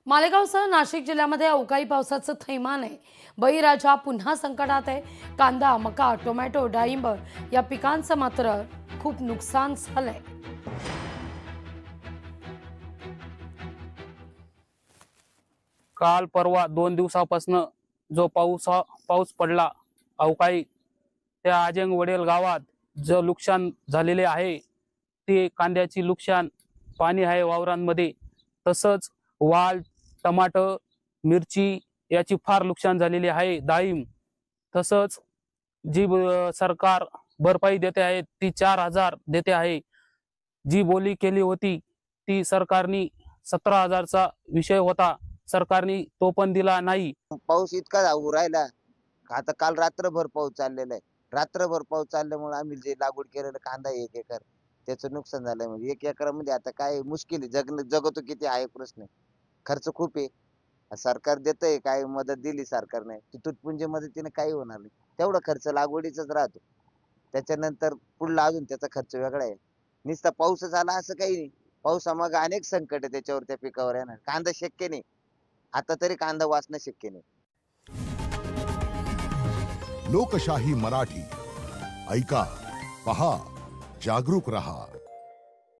मालेगावसह नाशिक जिल्ह्यामध्ये अवकाळी पावसाचं थैमान आहे। बळीराजा पुन्हा संकटात आहे। कांदा, मका, टोमॅटो, डाळिंब या पिकांचं मात्र खूप नुकसान झालंय। काल परवा 2 दिवसापासून जो पाऊस पडला अवकाळी, त्या आजंग वडेल गावात जो नुकसान झालेले आहे ते कांद्याची नुकसान, पाणी आहे वावरांमध्ये, तसंच वाल, टमाटर, मिरची याची फार नुकसान झालेली आहे। डाळिंब तसंच जी सरकार भरपाई देते आहे ती 4,000 देते आहे। जी बोली केली होती ती सरकारने 17,000चा विषय होता, सरकारने तो पण दिला नाही। पाऊस इतका होऊ राहिला, आता काल रात्रभर पाऊस चाललेला आहे। रात्रभर पाऊस चालल्यामुळे आम्ही जे लागवड केलेला कांदा 1 एकर त्याचं नुकसान झालंय। म्हणजे 1 एकरामध्ये आता काय मुश्किल आहे, जगतो किती आहे प्रश्न आहे। खर्च खूप आहे। सरकार देतंय, काय मदत दिली सरकारने, ती तुटपुंजी मदतीने काही होणार नाही। तेवढा खर्च लागवडीचाच राहतो, त्याच्यानंतर पुढला अजून त्याचा खर्च वेगळा आहे। नुसता पाऊसच आला असं काही नाही, पावसामागे अनेक संकट आहे त्याच्यावर, त्या पिकावर आहे ना। कांदा शक्य नाही, आता तरी कांदा वाचणं शक्य नाही। लोकशाही मराठी ऐका, पहा, जागरूक रहा।